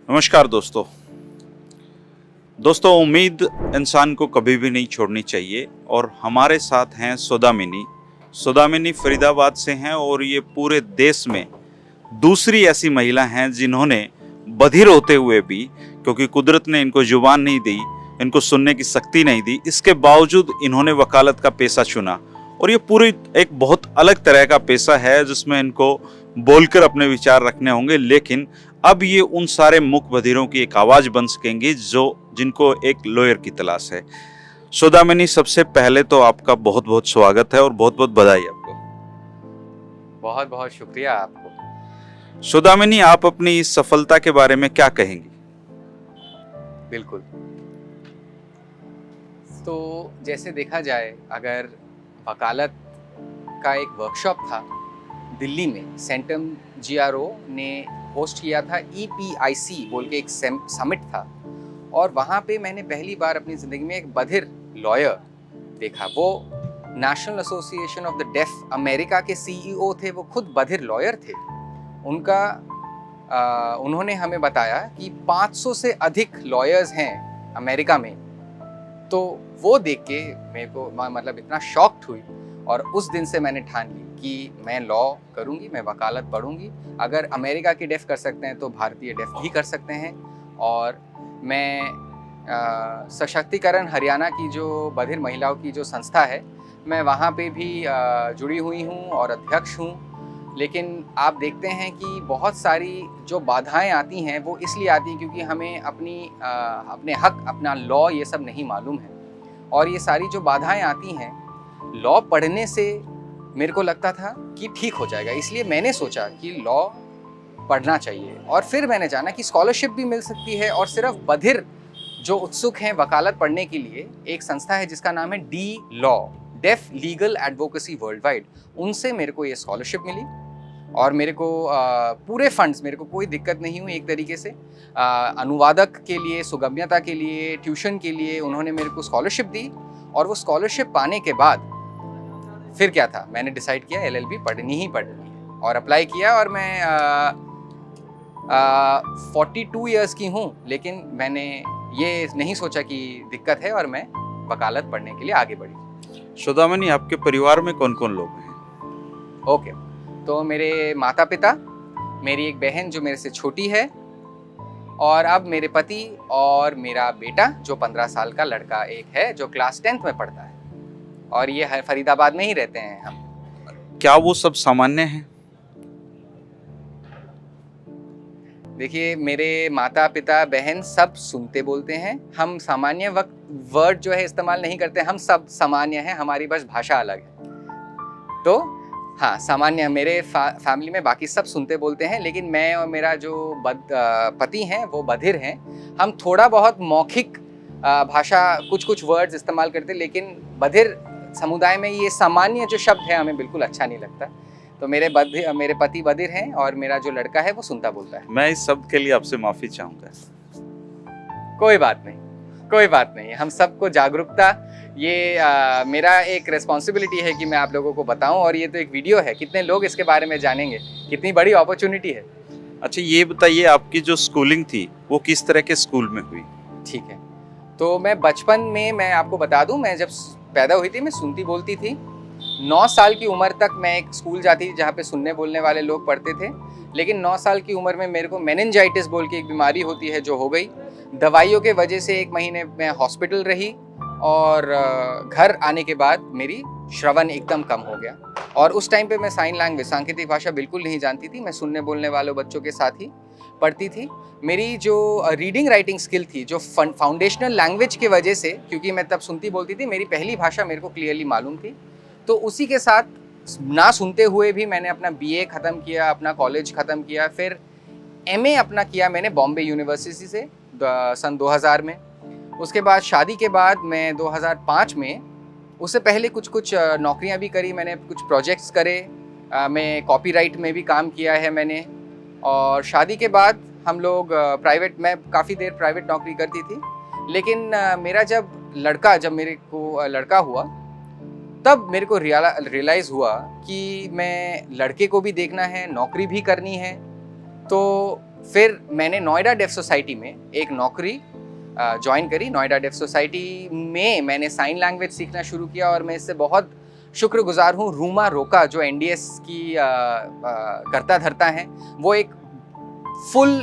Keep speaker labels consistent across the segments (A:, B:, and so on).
A: नमस्कार दोस्तों उम्मीद इंसान को कभी भी नहीं छोड़नी चाहिए और हमारे साथ हैं सौदामिनी फरीदाबाद से हैं और ये पूरे देश में दूसरी ऐसी महिला हैं जिन्होंने बधिर होते हुए भी, क्योंकि कुदरत ने इनको जुबान नहीं दी, इनको सुनने की शक्ति नहीं दी, इसके बावजूद इन्होंने वकालत का पेशा चुना और ये पूरी एक बहुत अलग तरह का पेशा है जिसमें इनको बोलकर अपने विचार रखने होंगे, लेकिन अब ये उन सारे मूक बधिरों की एक आवाज बन सकेंगी जिनको एक लॉयर की तलाश है। सौदामिनी, सबसे पहले तो आपका बहुत बहुत स्वागत है और बहुत बहुत बधाई आपको।
B: बहुत बहुत शुक्रिया आपको।
A: सौदामिनी, आप अपनी इस सफलता के बारे में क्या कहेंगी?
B: बिल्कुल, तो जैसे देखा जाए, अगर वकालत का एक वर्कशॉप था दिल्ली में, सेंटम GRO ने होस्ट किया था, EPIC बोल के एक समिट था और वहाँ पे मैंने पहली बार अपनी ज़िंदगी में एक बधिर लॉयर देखा। वो national association of the deaf America के CEO थे, वो खुद बधिर लॉयर थे। उन्होंने हमें बताया कि 500 से अधिक लॉयर्स हैं अमेरिका में। तो वो देख के मेरे को मतलब इतना शॉक्ड हुई और उस दिन से मैंने ठान ली कि मैं लॉ करूंगी, मैं वकालत पढ़ूंगी। अगर अमेरिका के डेफ कर सकते हैं तो भारतीय डेफ भी कर सकते हैं। और मैं सशक्तिकरण हरियाणा की जो बधिर महिलाओं की जो संस्था है, मैं वहाँ पे भी जुड़ी हुई हूँ और अध्यक्ष हूँ। लेकिन आप देखते हैं कि बहुत सारी जो बाधाएं आती हैं वो इसलिए आती हैं क्योंकि हमें अपने हक, अपना लॉ, ये सब नहीं मालूम है। और ये सारी जो बाधाएं आती हैं, लॉ पढ़ने से मेरे को लगता था कि ठीक हो जाएगा, इसलिए मैंने सोचा कि लॉ पढ़ना चाहिए। और फिर मैंने जाना कि स्कॉलरशिप भी मिल सकती है और सिर्फ बधिर जो उत्सुक हैं वकालत पढ़ने के लिए, एक संस्था है जिसका नाम है D-Law, deaf legal advocacy world wide, उनसे मेरे को ये स्कॉलरशिप मिली और मेरे को पूरे फंड्स, मेरे को कोई दिक्कत नहीं हुई एक तरीके से। अनुवादक के लिए, सुगम्यता के लिए, ट्यूशन के लिए उन्होंने मेरे को स्कॉलरशिप दी। और वो स्कॉलरशिप पाने के बाद फिर क्या था, मैंने डिसाइड किया LLB पढ़नी ही है और अप्लाई किया। और मैं 42 इयर्स की हूँ, लेकिन मैंने ये नहीं सोचा कि दिक्कत है और मैं वकालत पढ़ने के लिए आगे बढ़ी।
A: सौदामिनी, आपके परिवार में कौन कौन लोग हैं?
B: ओके, तो मेरे माता पिता, मेरी एक बहन जो मेरे से छोटी है, और अब मेरे पति और मेरा बेटा जो 15 साल का लड़का एक है जो क्लास 10th में पढ़ता है। और ये फरीदाबाद में ही रहते हैं हम।
A: क्या वो सब सामान्य हैं?
B: देखिए, मेरे माता पिता बहन सब सुनते बोलते हैं। हम सामान्य वर्ड जो है इस्तेमाल नहीं करते, हम सब सामान्य हैं, हमारी बस भाषा अलग है। तो हाँ, सामान्य मेरे फैमिली में बाकी सब सुनते बोलते हैं, लेकिन मैं और मेरा जो पति हैं वो बधिर हैं। हम थोड़ा बहुत मौखिक भाषा, कुछ वर्ड्स इस्तेमाल करते, लेकिन बधिर समुदाय में ये सामान्य जो शब्द है हमें बिल्कुल अच्छा नहीं लगता। तो मेरे पति बधिर हैं और मेरा जो लड़का है वो सुनता बोलता है।
A: मैं इस शब्द के लिए आपसे माफी चाहूंगा।
B: कोई बात नहीं, हम सबको जागरूकता, ये मेरा एक रिस्पॉन्सिबिलिटी है कि मैं आप लोगों को बताऊं। और ये तो एक वीडियो है, कितने लोग इसके बारे में जानेंगे, कितनी बड़ी अपॉर्चुनिटी है।
A: अच्छा, ये बताइए, आपकी जो स्कूलिंग थी वो किस तरह के स्कूल में हुई?
B: ठीक है, तो मैं बचपन में, मैं आपको बता दूं, मैं जब पैदा हुई थी मैं सुनती बोलती थी। 9 साल की उम्र तक मैं एक स्कूल जाती थी जहाँ पे सुनने बोलने वाले लोग पढ़ते थे। लेकिन 9 साल की उम्र में मेरे को मेनिंजाइटिस बोल के एक बीमारी होती है जो हो गई। दवाइयों के वजह से 1 महीने मैं हॉस्पिटल रही और घर आने के बाद मेरी श्रवण एकदम कम हो गया। और उस टाइम पे मैं साइन लैंग्वेज, सांकेतिक भाषा बिल्कुल नहीं जानती थी। मैं सुनने बोलने वाले बच्चों के साथ ही पढ़ती थी। मेरी जो रीडिंग राइटिंग स्किल थी, जो फाउंडेशनल लैंग्वेज की वजह से, क्योंकि मैं तब सुनती बोलती थी, मेरी पहली भाषा मेरे को क्लियरली मालूम थी। तो उसी के साथ ना सुनते हुए भी मैंने अपना BA ख़त्म किया, अपना कॉलेज ख़त्म किया, फिर MA अपना किया मैंने बॉम्बे यूनिवर्सिटी से सन 2000 में। उसके बाद शादी के बाद मैं 2005 में, उससे पहले कुछ नौकरियां भी करी मैंने, कुछ प्रोजेक्ट्स करे, मैं कॉपीराइट में भी काम किया है मैंने। और शादी के बाद हम लोग मैं काफ़ी देर प्राइवेट नौकरी करती थी। लेकिन जब मेरे को लड़का हुआ, तब मेरे को रियलाइज़ हुआ कि मैं लड़के को भी देखना है, नौकरी भी करनी है तो फिर मैंने नोएडा डेफ सोसाइटी में एक नौकरी ज्वाइन करी। नोएडा डेफ सोसाइटी में मैंने साइन लैंग्वेज सीखना शुरू किया और मैं इससे बहुत शुक्रगुजार हूँ। रूमा रोका जो एनडीएस की करता धरता है, वो एक फुल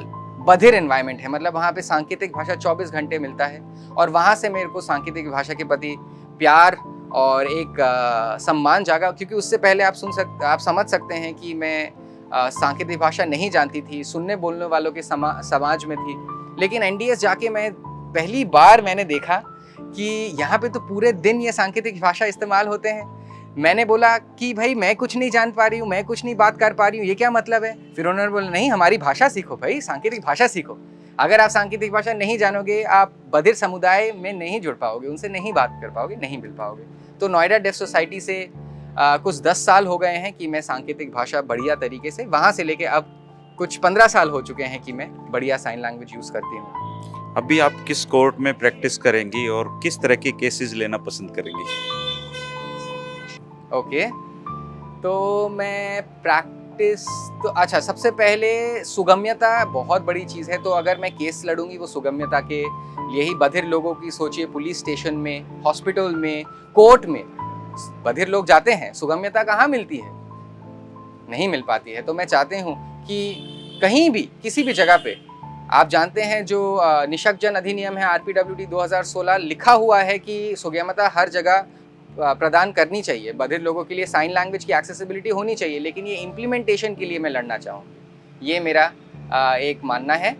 B: बधिर एनवायरनमेंट है, मतलब वहाँ पे सांकेतिक भाषा 24 घंटे मिलता है और वहाँ से मेरे को सांकेतिक भाषा के प्रति प्यार और एक सम्मान जागा, क्योंकि उससे पहले आप समझ सकते हैं कि मैं सांकेतिक भाषा नहीं जानती थी, सुनने बोलने वालों के समाज में थी। लेकिन एनडीएस जाके मैं पहली बार मैंने देखा कि यहाँ पे तो पूरे दिन ये सांकेतिक भाषा इस्तेमाल होते हैं। मैंने बोला कि भाई मैं कुछ नहीं जान पा रही हूँ, मैं कुछ नहीं बात कर पा रही हूँ, ये क्या मतलब है? फिर उन्होंने बोला नहीं, हमारी भाषा सीखो भाई, सांकेतिक भाषा सीखो। अगर आप सांकेतिक भाषा नहीं जानोगे, आप बधिर समुदाय में नहीं जुड़ पाओगे, उनसे नहीं बात कर पाओगे, नहीं मिल पाओगे। तो नोएडा डेफ सोसाइटी से कुछ 10 साल हो गए हैं कि मैं सांकेतिक भाषा बढ़िया तरीके से, वहाँ से लेके अब कुछ 15 साल हो चुके हैं कि मैं बढ़िया साइन लैंग्वेज यूज़ करती हूँ।
A: अभी आप किस कोर्ट में प्रैक्टिस करेंगी और किस तरह के केसेस लेना पसंद करेंगी?
B: ओके, तो मैं प्रैक्टिस तो अच्छा, सबसे पहले सुगम्यता बहुत बड़ी चीज़ है। तो अगर मैं केस लड़ूंगी वो सुगम्यता के लिए ही। बधिर लोगों की सोचिए, पुलिस स्टेशन में, हॉस्पिटल में, कोर्ट में बधिर लोग जाते हैं, सुगम्यता कहाँ मिलती है? नहीं मिल पाती है। तो मैं चाहती हूँ कि कहीं भी किसी भी जगह पे, आप जानते हैं जो निशक्तजन अधिनियम है आरपीडब्ल्यूडी 2016, लिखा हुआ है कि सुगम्यता हर जगह प्रदान करनी चाहिए। बधिर लोगों के लिए साइन लैंग्वेज की एक्सेसिबिलिटी होनी चाहिए, लेकिन ये इम्प्लीमेंटेशन के लिए मैं लड़ना चाहूँगी, ये मेरा एक मानना है।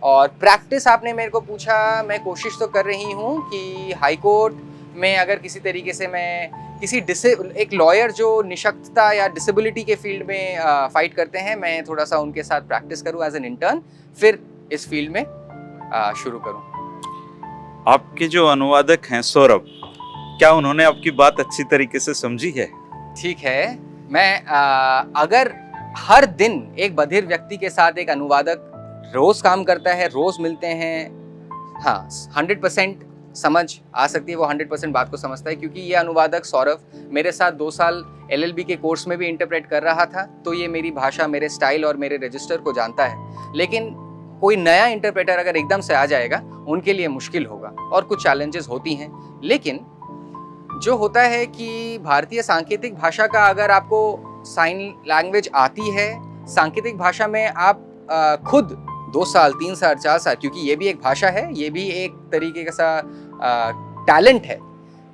B: और प्रैक्टिस आपने मेरे को पूछा, मैं कोशिश तो कर रही हूँ कि हाई कोर्ट में अगर किसी तरीके से मैं किसी एक लॉयर जो निशक्तता या डिसेबिलिटी के फील्ड में फाइट करते हैं, मैं थोड़ा सा उनके साथ प्रैक्टिस करूँ एज एन इंटर्न, फिर इस फील्ड में शुरू करूँ।
A: आपके जो अनुवादक हैं सौरभ, क्या उन्होंने आपकी बात अच्छी तरीके से समझी है? ठीक
B: है, मैं अगर हर दिन एक बधिर व्यक्ति के साथ एक अनुवादक रोज काम करता है, रोज मिलते हैं, हाँ 100% समझ आ सकती है, वो 100% बात को समझता है। क्योंकि ये अनुवादक सौरभ मेरे साथ 2 साल LLB के कोर्स में भी इंटरप्रेट कर रहा था, तो ये मेरी भाषा, मेरे स्टाइल और मेरे रजिस्टर को जानता है। लेकिन कोई नया इंटरप्रेटर अगर एकदम से आ जाएगा, उनके लिए मुश्किल होगा और कुछ चैलेंजेस होती हैं। लेकिन जो होता है कि भारतीय सांकेतिक भाषा का, अगर आपको साइन लैंग्वेज आती है, सांकेतिक भाषा में आप खुद 2 साल, 3 साल, 4 साल, क्योंकि ये भी एक भाषा है, ये भी एक तरीके का सा टैलेंट है।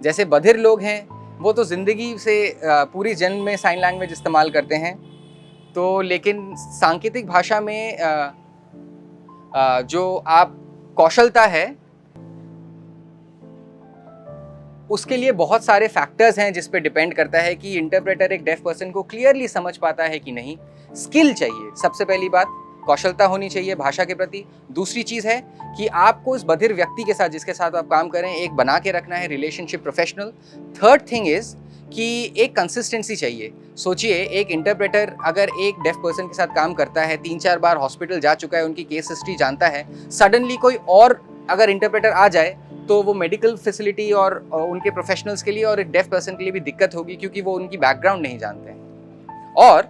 B: जैसे बधिर लोग हैं, वो तो ज़िंदगी से पूरी जन्म में साइन लैंग्वेज इस्तेमाल करते हैं। तो लेकिन सांकेतिक भाषा में जो आप कौशलता है, उसके लिए बहुत सारे फैक्टर्स हैं जिस पे डिपेंड करता है कि इंटरप्रेटर एक डेफ पर्सन को क्लियरली समझ पाता है कि नहीं। स्किल चाहिए, सबसे पहली बात कौशलता होनी चाहिए भाषा के प्रति। दूसरी चीज़ है कि आपको इस बधिर व्यक्ति के साथ, जिसके साथ आप काम करें, एक बना के रखना है relationship professional. Third thing is कि एक कंसिस्टेंसी चाहिए। सोचिए, एक इंटरप्रेटर अगर एक डेफ पर्सन के साथ काम करता है, 3-4 बार हॉस्पिटल जा चुका है, उनकी केस हिस्ट्री जानता है, सडनली कोई और अगर इंटरप्रेटर आ जाए तो वो मेडिकल फैसिलिटी और उनके प्रोफेशनल्स के लिए और एक डेफ पर्सन के लिए भी दिक्कत होगी, क्योंकि वो उनकी बैकग्राउंड नहीं जानते हैं। और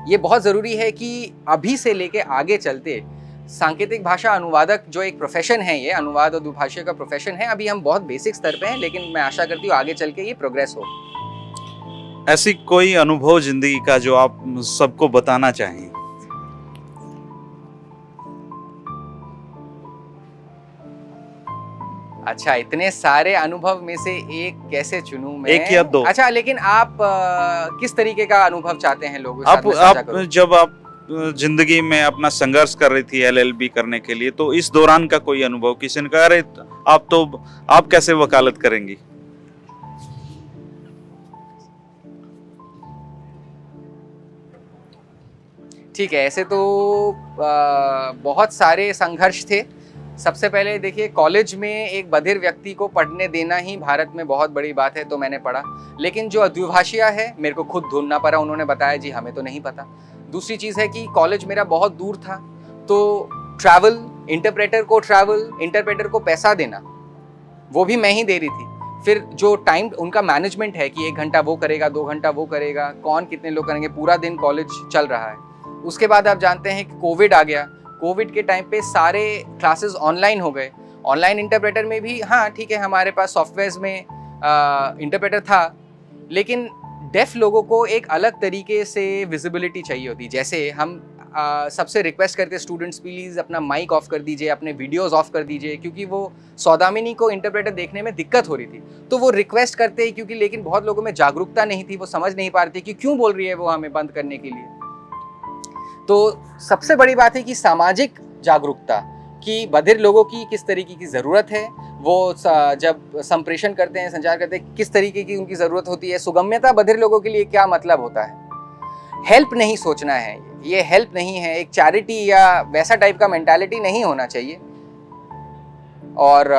B: ये बहुत ज़रूरी है कि अभी से लेके आगे चलते सांकेतिक भाषा अनुवादक जो एक प्रोफेशन है, ये अनुवाद और दुभाषा का प्रोफेशन है, अभी हम बहुत बेसिक स्तर पे हैं, लेकिन मैं आशा करती हूँ आगे चल के ये प्रोग्रेस हो।
A: ऐसी कोई अनुभव जिंदगी का जो आप सबको बताना चाहें?
B: अच्छा, इतने सारे अनुभव में से एक कैसे चुनूं मैं?
A: 1 या 2।
B: अच्छा, लेकिन आप किस तरीके का अनुभव चाहते हैं लोगों के साथ?
A: आप जब आप जिंदगी में अपना संघर्ष कर रही थी LLB करने के लिए, तो इस दौरान का कोई अनुभव, किसी ने कहा अरे आप कैसे वकालत करेंगी?
B: ठीक है, ऐसे तो बहुत सारे संघर्ष थे। सबसे पहले देखिए, कॉलेज में एक बधिर व्यक्ति को पढ़ने देना ही भारत में बहुत बड़ी बात है, तो मैंने पढ़ा। लेकिन जो द्विभाषिया है, मेरे को खुद ढूंढना पड़ा, उन्होंने बताया जी हमें तो नहीं पता। दूसरी चीज़ है कि कॉलेज मेरा बहुत दूर था, तो ट्रैवल, इंटरप्रेटर को पैसा देना, वो भी मैं ही दे रही थी। फिर जो टाइम उनका मैनेजमेंट है कि 1 घंटा वो करेगा, 2 घंटा वो करेगा, कौन कितने लोग करेंगे, पूरा दिन कॉलेज चल रहा है, उसके बाद आप जानते हैं कि कोविड आ गया। कोविड के टाइम पे सारे क्लासेस ऑनलाइन हो गए। ऑनलाइन इंटरप्रेटर में भी हाँ ठीक है, हमारे पास सॉफ्टवेयर्स में इंटरप्रेटर था, लेकिन डेफ लोगों को एक अलग तरीके से विजिबिलिटी चाहिए होती। जैसे हम सबसे रिक्वेस्ट करते स्टूडेंट्स, प्लीज़ अपना माइक ऑफ कर दीजिए, अपने वीडियोस ऑफ कर दीजिए, क्योंकि वो सौदामिनी को इंटरप्रेटर देखने में दिक्कत हो रही थी। तो वो रिक्वेस्ट करते हैं क्योंकि, लेकिन बहुत लोगों में जागरूकता नहीं थी, वो समझ नहीं पा रहे थे कि क्यों बोल रही है वो हमें बंद करने के लिए। तो सबसे बड़ी बात है कि सामाजिक जागरूकता कि बधिर लोगों की किस तरीके की ज़रूरत है, वो जब संप्रेषण करते हैं, संचार करते हैं, किस तरीके की उनकी ज़रूरत होती है। सुगम्यता बधिर लोगों के लिए क्या मतलब होता है, हेल्प नहीं सोचना है, ये हेल्प नहीं है, एक चैरिटी या वैसा टाइप का मेंटालिटी नहीं होना चाहिए। और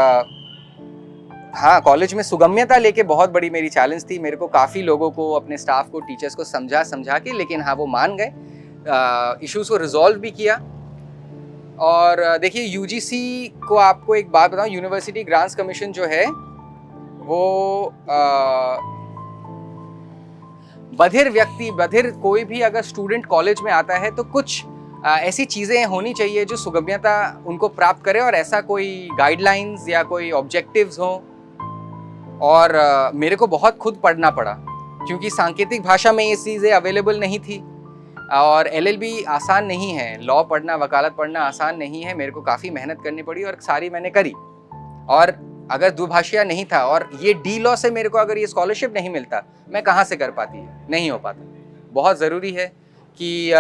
B: हाँ, कॉलेज में सुगम्यता लेके बहुत बड़ी मेरी चैलेंज थी। मेरे को काफ़ी लोगों को, अपने स्टाफ को, टीचर्स को समझा के, लेकिन हाँ वो मान गए, इश्यूज़ को रिजॉल्व भी किया। और देखिए यूजीसी को आपको एक बात बताऊं, यूनिवर्सिटी ग्रांट्स कमीशन जो है वो बधिर कोई भी अगर स्टूडेंट कॉलेज में आता है तो कुछ ऐसी चीज़ें होनी चाहिए जो सुगम्यता उनको प्राप्त करे, और ऐसा कोई गाइडलाइंस या कोई ऑब्जेक्टिव्स हो। और मेरे को बहुत खुद पढ़ना पड़ा क्योंकि सांकेतिक भाषा में ये चीज़ें अवेलेबल नहीं थी, और एलएलबी आसान नहीं है, लॉ पढ़ना, वकालत पढ़ना आसान नहीं है। मेरे को काफ़ी मेहनत करनी पड़ी और सारी मैंने करी। और अगर दुभाषिया नहीं था और ये डी लॉ से मेरे को अगर ये स्कॉलरशिप नहीं मिलता, मैं कहाँ से कर पाती, नहीं हो पाता। बहुत ज़रूरी है कि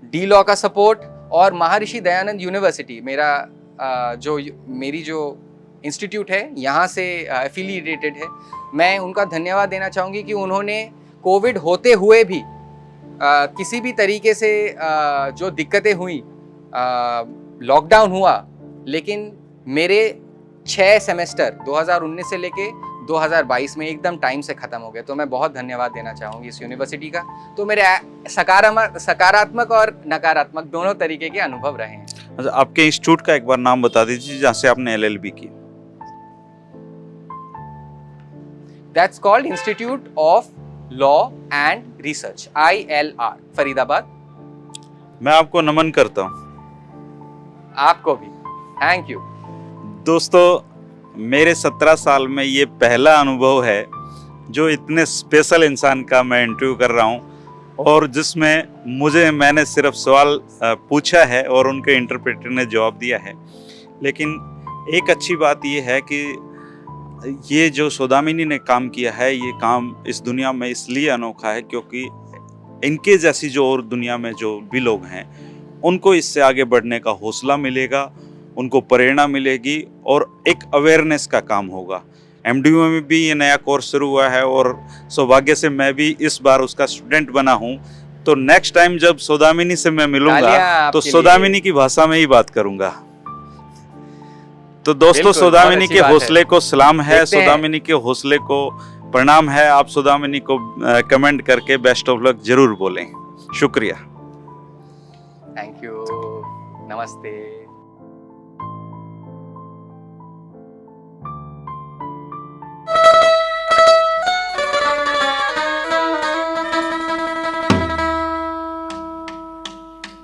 B: डी लॉ का सपोर्ट, और महर्षि दयानंद यूनिवर्सिटी मेरी जो इंस्टीट्यूट है यहाँ से एफिलिएटेड है। मैं उनका धन्यवाद देना चाहूँगी कि उन्होंने कोविड होते हुए भी किसी भी तरीके से जो दिक्कतें हुई, लॉकडाउन हुआ, लेकिन मेरे 6 सेमेस्टर 2019 से लेके 2022 में एकदम टाइम से ख़त्म हो गए। तो मैं बहुत धन्यवाद देना चाहूँगी इस यूनिवर्सिटी का। तो मेरे सकारात्मक और नकारात्मक दोनों तरीके के अनुभव रहे हैं।
A: अच्छा, आपके इंस्टीट्यूट का एक बार नाम बता दीजिए जहाँ से आपने एलएलबी की।
B: That's called institute of law and research, ILR, Faridabad.
A: मैं आपको नमन करता हूँ।
B: आपको भी थैंक यू।
A: दोस्तों, मेरे 17 साल में ये पहला अनुभव है जो इतने स्पेशल इंसान का मैं इंटरव्यू कर रहा हूँ, और जिसमें मैंने सिर्फ सवाल पूछा है और उनके इंटरप्रेटर ने जवाब दिया है। लेकिन एक अच्छी बात ये है कि ये जो सौदामिनी ने काम किया है, ये काम इस दुनिया में इसलिए अनोखा है क्योंकि इनके जैसी जो और दुनिया में जो भी लोग हैं, उनको इससे आगे बढ़ने का हौसला मिलेगा, उनको प्रेरणा मिलेगी और एक अवेयरनेस का काम होगा। MDU में भी ये नया कोर्स शुरू हुआ है और सौभाग्य से मैं भी इस बार उसका स्टूडेंट बना हूँ। तो नेक्स्ट टाइम जब सौदामिनी से मैं मिलूंगा तो सौदामिनी की भाषा में ही बात करूंगा। तो दोस्तों, सौदामिनी के हौसले को सलाम है, सौदामिनी के हौसले को प्रणाम है। आप सौदामिनी को कमेंट करके बेस्ट ऑफ लक जरूर बोलें। शुक्रिया।
B: Thank you. नमस्ते।